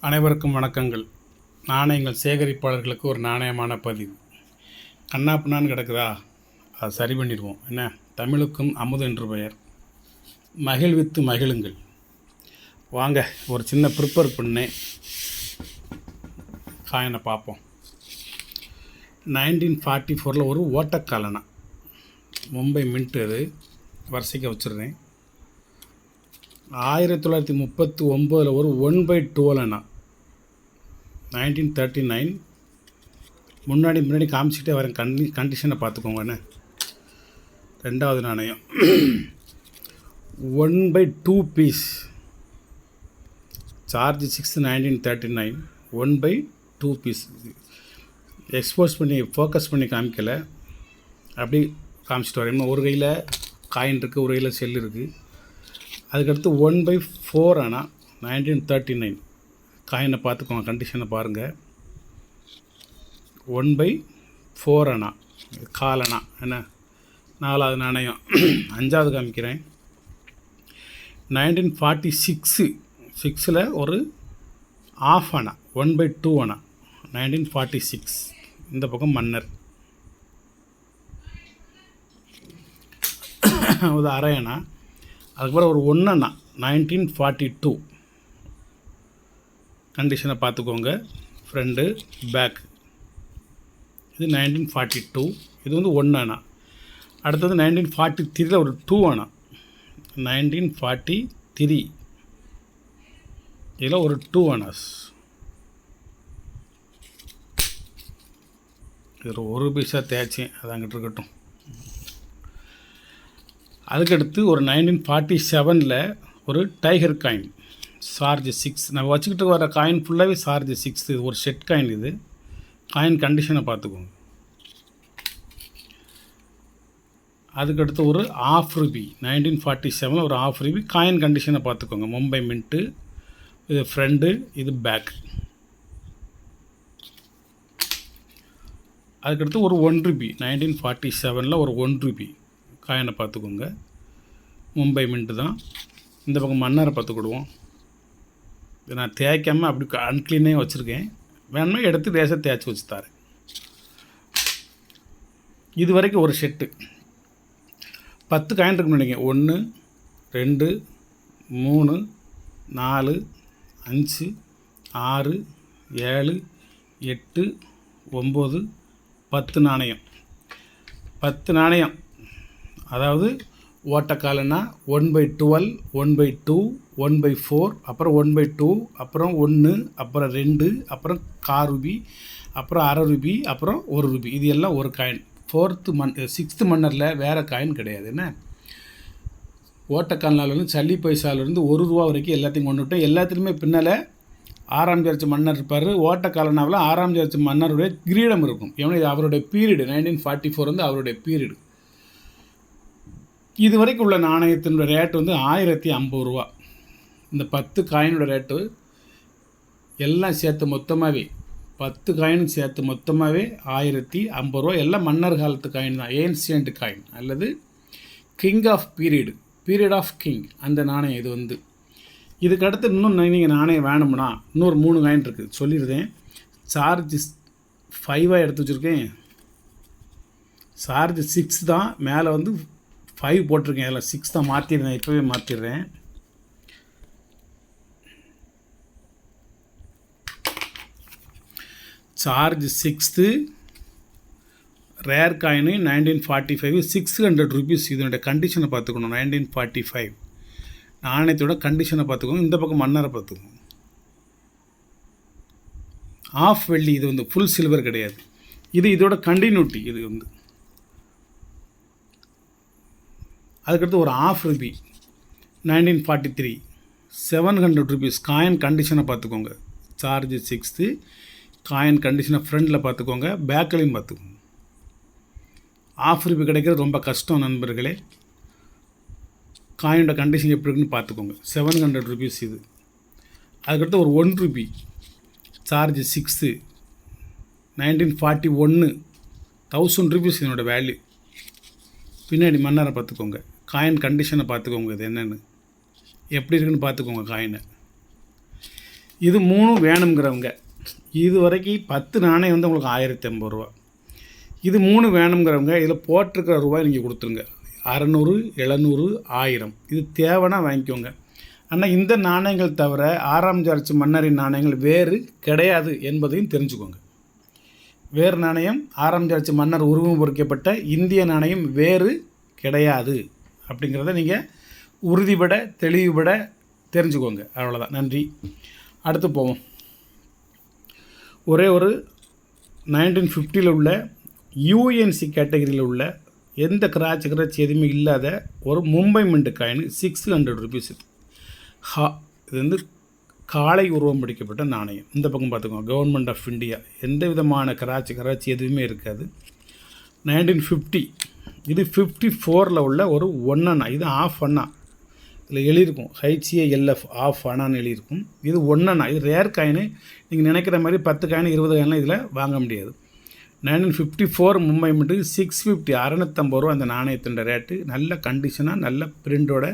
அனைவருக்கும் வணக்கங்கள். நாணயங்கள் சேகரிப்பாளர்களுக்கு ஒரு நாணயமான பதிவு. கண்ணா பின்னான்னு கிடக்குதா, அதை சரி பண்ணிடுவோம். என்ன, தமிழுக்கும் அமுது என்று பெயர். மகிழ்வித்து மகிழுங்கள். வாங்க, ஒரு சின்ன ப்ரிப்பேர் பண்ணேன். காயினை பார்ப்போம். 1944 ஒரு ஓட்டக்காலனா, மும்பை மின்ட். அது வரிசைக்கு வச்சுருந்தேன். 1939 ஒரு 1/12 1939. முன்னாடி காமிச்சிக்கிட்டே வரேன். கண்டிஷனை பார்த்துக்கோங்கண்ணே. ரெண்டாவது நாணயம் 1/2 பீஸ். George 6 1939 1/2 piece. எக்ஸ்போஸ் பண்ணி ஃபோக்கஸ் பண்ணி காமிக்கலை, அப்படி காமிச்சிட்டு வரேன். ஒரு கையில் காயின் இருக்குது, ஒரு கையில் செல் இருக்குது. அதுக்கடுத்து 1/4 ஆனால் 1939. காயினை பார்த்துக்கோங்க, கண்டிஷனை பாருங்கள். 1/4 அணா, காலணா. என்ன, நாலாவது நாணயம். அஞ்சாவது காமிக்கிறேன். 1946 ஒரு ½ அணா, 1/2 அணா 1946. இந்த பக்கம் மன்னர். ஒரு அரை அணா. அதுக்கப்புறம் ஒரு 1 அணா 1942. கண்டிஷனை பார்த்துக்கோங்க. Front back. இது 1942. இது வந்து 1 அணா. அடுத்தது 1943 ஒரு 2 அணா 1943. இதில் ஒரு 2 அணாஸ். இது ஒரு பீஸாக தேய்ச்சேன், அது அங்கிட்டு இருக்கட்டும். அதுக்கடுத்து ஒரு 1947 ஒரு டைகர் காயின், சார்ஜ் 6. நம்ம வச்சுக்கிட்டு வர காயின் ஃபுல்லாகவே சார்ஜ் 6. இது ஒரு செட் காயின். இது காயின் கண்டிஷனை பார்த்துக்கோங்க. அதுக்கடுத்து ஒரு ½ ரூபி 1947 ஒரு ½ ரூபி. காயின் கண்டிஷனை பார்த்துக்கோங்க. மும்பை மின்ட்டு. இது ஃப்ரண்ட்டு, இது பேக். அதுக்கடுத்து ஒரு 1 ரூபி 1947 ஒரு 1 ரூபி. காயினை பார்த்துக்கோங்க. மும்பை மின்ட்டு தான். இந்த பக்கம் மன்னரை பார்த்துக்கிடுவோம். இதை நான் தேய்க்காமல் அப்படி அன்க்ளீனே வச்சுருக்கேன். வேணுமா எடுத்து லேசாக தேய்ச்சி வச்சு தரேன். இது வரைக்கும் ஒரு செட்டு 10 காயின் இருக்குன்னு நினைக்கிறேன். 1 2 3 4 5 6 7 8 9 10 நாணயம். 10 நாணயம். அதாவது ஓட்டக்காலனா 1/12 1/2 1/4, அப்புறம் 1/2, அப்புறம் 1, அப்புறம் 2, அப்புறம் ½ ரூபி, அப்புறம் ½ ரூபி, அப்புறம் 1 ரூபி. இது எல்லாம் ஒரு காயின். 6th மன்னரில் வேறு காயின் கிடையாது. என்ன, ஓட்டக்காலனாலேருந்து சல்லி பைசாலேருந்து 1 ரூபா வரைக்கும் எல்லாத்தையும் கொண்டு விட்டோம். எல்லாத்துலேயுமே பின்னால் 6ஆம் ஜார்ஜ் மன்னர் இருப்பார். ஓட்டக்காலனாவில் 6ஆம் ஜார்ஜ் மன்னருடைய கிரீடம் இருக்கும். ஏன்னா இது அவருடைய பீரியடு. 1944 வந்து அவருடைய பீரியடு. இது வரைக்கும் உள்ள நாணயத்தினோட ரேட்டு வந்து 1050 ரூபா. இந்த 10 காயினோட ரேட்டு எல்லாம் சேர்த்து மொத்தமாகவே 10 காயினும் சேர்த்து மொத்தமாகவே 1050 ரூபா. எல்லாம் மன்னர் காலத்து காயின் தான். ஏன்சியன்ட் காயின் அல்லது king of period of king, அந்த நாணயம் இது வந்து. இதுக்கடுத்து இன்னும் நீங்கள் நாணயம் வேணும்னா இன்னொரு 3 காயின் இருக்குது, சொல்லியிருந்தேன். சார்ஜ் 5 எடுத்து வச்சுருக்கேன். சார்ஜ் 6 தான், மேலே வந்து 5 போட்டிருக்கேன். அதில் 6 தான் மாற்றிடுறேன். இப்போவே மாற்றிடுறேன். Charge 6 rare coin 1945 600 rupees. இதனுடைய கண்டிஷனை பார்த்துக்கணும். 1945 நாணயத்தோட கண்டிஷனை பார்த்துக்கோங்க. இந்த பக்கம் மன்னரை பார்த்துக்கோங்க. ½ வெள்ளி. இது வந்து ஃபுல் சில்வர் கிடையாது. இது இதோட கண்டினியூட்டி. இது வந்து அதுக்கடுத்து ஒரு ½ ரூபி 1943 700 ரூபீஸ். காயின் கண்டிஷனை பார்த்துக்கோங்க. சார்ஜ் 6 காயின் கண்டிஷனை ஃப்ரண்டில் பார்த்துக்கோங்க, பேக்கிலையும் பார்த்துக்கோங்க. ½ ரூபி கிடைக்கிறது ரொம்ப கஷ்டம் நண்பர்களே. காயினோட கண்டிஷன் எப்படி இருக்குன்னு பார்த்துக்கோங்க. 700 ரூபீஸ் இது. அதுக்கடுத்து ஒரு 1 ரூபி சார்ஜ் 6 1941 1000 ரூபீஸ் இதனோட வேல்யூ. பின்னாடி மன்னரை பார்த்துக்கோங்க. காயின் கண்டிஷனை பார்த்துக்கோங்க. இது என்னென்னு எப்படி இருக்குன்னு பார்த்துக்கோங்க காயினை. இது 3 வேணுங்கிறவங்க இது வரைக்கும் 10 நாணயம் வந்து உங்களுக்கு 1050 ரூபா. இது 3 வேணுங்கிறவங்க இதில் போட்டிருக்கிற ரூபாய் நீங்கள் கொடுத்துருங்க. 600, 700, 1000 இது தேவைன்னா வாங்கிக்கோங்க. ஆனால் இந்த நாணயங்கள் தவிர 6ஆம் ஜார்ஜ் மன்னரின் நாணயங்கள் வேறு கிடையாது என்பதையும் தெரிஞ்சுக்கோங்க. வேறு நாணயம் 6ஆம் ஜார்ஜ் மன்னர் உருவம் பொறிக்கப்பட்ட இந்திய நாணயம் வேறு கிடையாது அப்படிங்கிறத நீங்கள் உறுதிபட தெளிவுபட தெரிஞ்சுக்கோங்க. அவ்வளோதான். நன்றி. அடுத்து போவோம். ஒரே ஒரு 1950 உள்ள யூஎன்சி கேட்டகரியில் உள்ள எந்த கிராச் எதுவுமே இல்லாத ஒரு மும்பை மின்ட் காயின் 600 ருபீஸ். இது வந்து காளை உருவம் பிடிக்கப்பட்ட நாணயம். இந்த பக்கம் பார்த்துக்கோங்க, கவர்மெண்ட் ஆஃப் இந்தியா. எந்த விதமான கராச்சி எதுவுமே இருக்காது. 1950 இது 54 உள்ள ஒரு 1 அண்ணா. இது ஆஃப் அண்ணா. இதில் எழுதியிருக்கும் HALF ஆஃப் அண்ணான்னு எழுதியிருக்கும். இது 1 அண்ணா. இது ரேர் காயின். நீங்கள் நினைக்கிற மாதிரி 10 காயின் 20 காயின்லாம் இதில் வாங்க முடியாது. 1954 மும்பை மின்ட் 650 650 ரூபா அந்த நாணயத்தின் ரேட்டு. நல்ல கண்டிஷனாக நல்ல பிரிண்டோட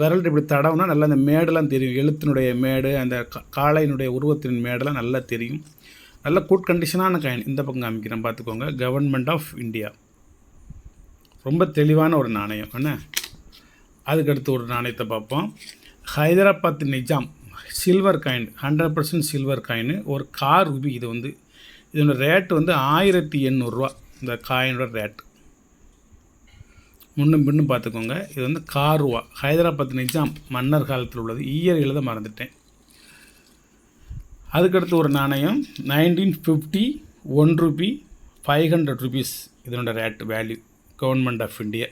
விரல் இப்படி தடவுனா நல்லா அந்த மேடெல்லாம் தெரியும். எழுத்தினுடைய மேடு அந்த காளையினுடைய உருவத்தின் மேடெல்லாம் நல்லா தெரியும். நல்ல குட் கண்டிஷனான காயின். இந்த பக்கம் காமிக்கிறேன் பார்த்துக்கோங்க. Government of India. ரொம்ப தெளிவான ஒரு நாணயம் என்ன. அதுக்கடுத்து ஒரு நாணயத்தை பார்ப்போம். Hyderabad Nizam silver coin 100% silver coin. ஒரு கார் ரூபி. இது வந்து இதோட ரேட்டு வந்து 1800 ரூபா. இந்த காயினோட ரேட்டு முன்னும் பின்னும் பார்த்துக்கோங்க. இது வந்து கார்வா ஹைதராபாத் நிஜாம் மன்னர் காலத்தில் உள்ளது. இயர் எழுத மறந்துட்டேன். அதுக்கடுத்து ஒரு நாணயம் 1950 1 ரூபி 500 ருபீஸ். இதனோட rate value government of India.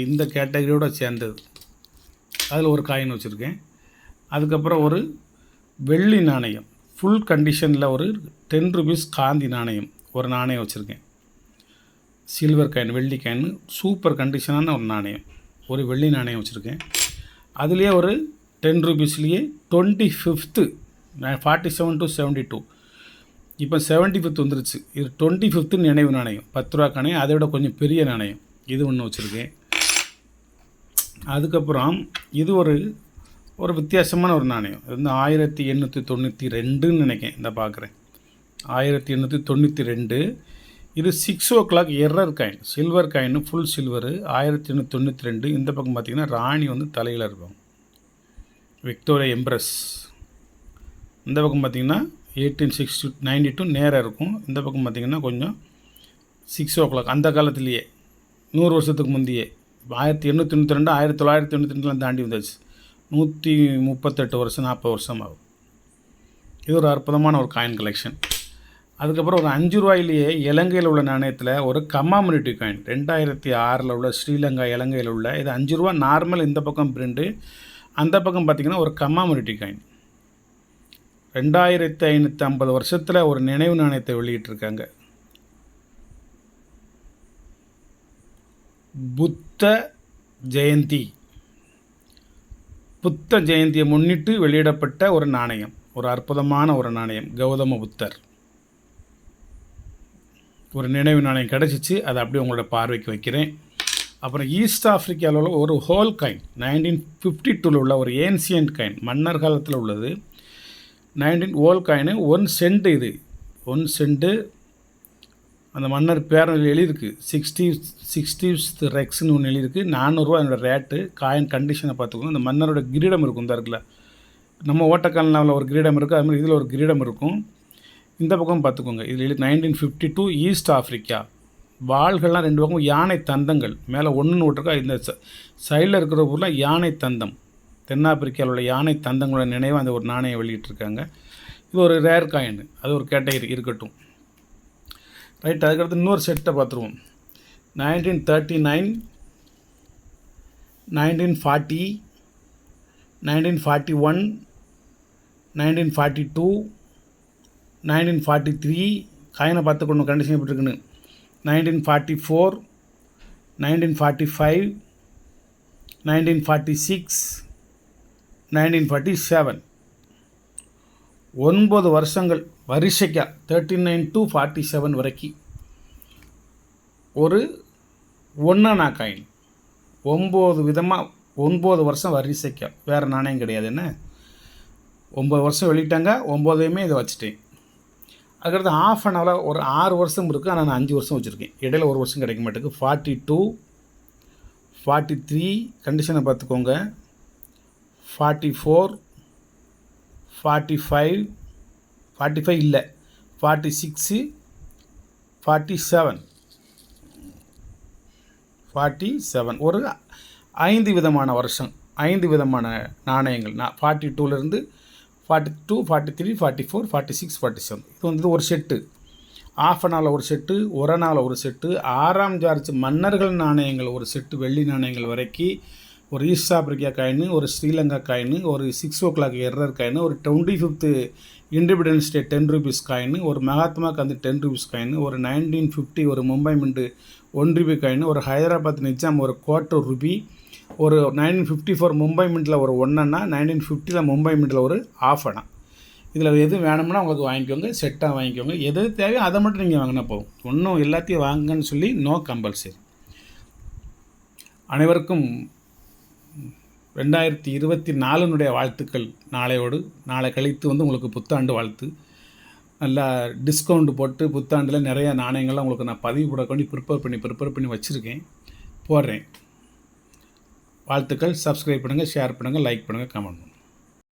இந்த கேட்டகரியோடு சேர்ந்தது. அதில் ஒரு காயின் வச்சுருக்கேன். அதுக்கப்புறம் ஒரு வெள்ளி நாணயம் ஃபுல் கண்டிஷனில் ஒரு 10 ருபீஸ் காந்தி நாணயம் ஒரு நாணயம் வச்சுருக்கேன். சில்வர் காயின் வெள்ளி காயின் சூப்பர் கண்டிஷனான ஒரு நாணயம். ஒரு வெள்ளி நாணயம் வச்சுருக்கேன். அதுலேயே ஒரு 10 ருபீஸ்லேயே 25th 47 to 72 இப்போ 75th வந்துருச்சு. இது 25th நினைவு நாணயம் 10 ரூபா நாணயம். அதை விட கொஞ்சம் பெரிய நாணயம். இது ஒன்று வச்சுருக்கேன். அதுக்கப்புறம் இது ஒரு வித்தியாசமான ஒரு நாணயம். இது வந்து 1892ன்னு நினைக்கிறேன். இந்த பார்க்குறேன் 1892. இது 6 o'clock error coin silver coin full silver 1892. இந்த பக்கம் பார்த்திங்கன்னா ராணி வந்து தலையில் இருப்பாங்க, விக்டோரியா எம்ப்ரஸ். இந்த பக்கம் பார்த்திங்கன்னா 1892 நேராக இருக்கும். இந்த பக்கம் பார்த்திங்கன்னா கொஞ்சம் 6 o'clock அந்த காலத்துலேயே 100 வருஷத்துக்கு முந்தையே 1892 1992 தாண்டி வந்தாச்சு. 138 வருஷம் 40 வருஷம் ஆகும். இது ஒரு அற்புதமான ஒரு காயின் கலெக்ஷன். அதுக்கப்புறம் ஒரு 5 ரூபாயிலேயே இலங்கையில் உள்ள நாணயத்தில் ஒரு கம்மாமினிட்டிவ் காயின் 2006 உள்ள ஸ்ரீலங்கா இலங்கையில் உள்ள இது 5 ரூபா நார்மல். இந்த பக்கம் பிரிண்டு, அந்த பக்கம் பார்த்திங்கன்னா ஒரு கம்மாமினிட்டிவ் காயின். 2550 வருஷத்தில் ஒரு நினைவு நாணயத்தை வெளியிட்டிருக்காங்க. புத்த ஜெயந்தியை முன்னிட்டு வெளியிடப்பட்ட ஒரு நாணயம். ஒரு அற்புதமான ஒரு நாணயம். கௌதம புத்தர் ஒரு நினைவு நாணயம் கிடச்சிச்சு. அதை அப்படியே உங்களோட பார்வைக்கு வைக்கிறேன். அப்புறம் ஈஸ்ட் ஆஃப்ரிக்காவில் உள்ள ஒரு ஹோல் காயின் 1952 உள்ள ஒரு ஏன்சியன்ட் காயின் மன்னர் காலத்தில் உள்ளது. 19 ஹோல் காயின் 1 சென்ட். இது 1 சென்ட்டு. அந்த மன்னர் பேரில் எழுதியிருக்கு 60th ரெக்ஸ்னு ஒன்று எழுதியிருக்கு. 400 ரூபா என்னோடய ரேட்டு. காயின் கண்டிஷனை பார்த்துக்கோங்க. இந்த மன்னரோட கிரீடம் இருக்கும். இந்த இருக்குல்ல நம்ம ஓட்டக்காலில் ஒரு கிரீடம் இருக்குது, அது மாதிரி இதில் ஒரு கிரீடம் இருக்கும். இந்த பக்கம் பார்த்துக்கோங்க. இதில் 1952 ஈஸ்ட் ஆஃப்ரிக்கா. வாள்கள்லாம் 2 பக்கம் யானை தந்தங்கள் மேலே ஒன்றுன்னு விட்டுருக்கா. இந்த சைடில் இருக்கிற ஊரில் யானை தந்தம் தென்னாப்பிரிக்காவில் உள்ள யானை தந்தங்களோட நினைவாக அந்த ஒரு நாணயம் வெளியிட்டிருக்காங்க. இது ஒரு ரேர் காயின். அது ஒரு கேட்டகரி இருக்கட்டும். ரைட். அதுக்கடுத்து இன்னொரு செட்டை பார்த்துருவோம். 1939 1940 1941 1942 1943 காயினை பார்த்துக்கணும் கண்டிஷன் எப்படி இருக்குன்னு. 1944 1945 1946 1947 9 வருஷங்கள் வரிசைக்கா 39 to 47 வரைக்கும் ஒரு 1 அணா காயின் 9 விதமாக 9 வருஷம் வரிசைக்கா. வேறு நாணயம் கிடையாது. என்ன 9 வருஷம் வெளியிட்டாங்க, 9யுமே இதை வச்சுட்டேன். அதுக்கடுத்து ஆஃப் அன் ஹவரில் ஒரு 6 வருஷம் இருக்குது, ஆனால் நான் 5 வருஷம் வச்சுருக்கேன். இடையில 1 வருஷம் கிடைக்க மாட்டேங்குது. 42, 43 கண்டிஷனை பார்த்துக்கோங்க. 44, 45, 45 இல்லை, 46, 47, 47 ஒரு 5 விதமான வருஷம், 5 விதமான நாணயங்கள். 42லேருந்து 42, 43, 44, 46, 47. இது வந்து ஒரு செட்டு. ஆஃப் அன் ஹவரில் ஒரு செட்டு, ஒரு நாளில் ஒரு செட்டு, 6ஆம் ஜார்ஜ் மன்னர்கள் நாணயங்கள் ஒரு செட்டு, வெள்ளி நாணயங்கள் வரைக்கும், ஒரு ஈஸ்ட் ஆப்பிரிக்கா காயின், ஒரு ஸ்ரீலங்கா காயின், ஒரு 6 o'clock எரர் காயின், ஒரு 25th independence day 10 rupees coin, ஒரு மகாத்மா காந்தி 10 rupees காயின், ஒரு 1950 ஒரு மும்பை மின்ட் 1 rupee காயின், ஒரு ஹைதராபாத் நிஜாம் ஒரு ₹1/4, ஒரு 1954 மும்பை மின்ட்டில் ஒரு 1 அண்ணா, 1950 மும்பை மின்ட்டில் ஒரு ½ அண்ணா. இதில் எது வேணும்னா உங்களுக்கு வாங்கிக்கோங்க, செட்டாக வாங்கிக்கோங்க. எது தேவையோ அதை மட்டும் நீங்கள் வாங்கினா போகும். ஒன்றும் எல்லாத்தையும் வாங்கன்னு சொல்லி நோ கம்பல்சரி. அனைவருக்கும் 2024 வாழ்த்துக்கள். நாளை கழித்து வந்து உங்களுக்கு புத்தாண்டு வாழ்த்து. நல்லா டிஸ்கவுண்ட் போட்டு புத்தாண்டில் நிறையா நாணயங்கள்லாம் உங்களுக்கு நான் பதிவு போடக்கொண்டு ப்ரிப்பேர் பண்ணி வச்சுருக்கேன், போடுறேன். வாழ்த்துக்கள். சப்ஸ்கிரைப் பண்ணுங்கள், ஷேர் பண்ணுங்கள், லைக் பண்ணுங்கள், கமெண்ட் பண்ணுங்கள்.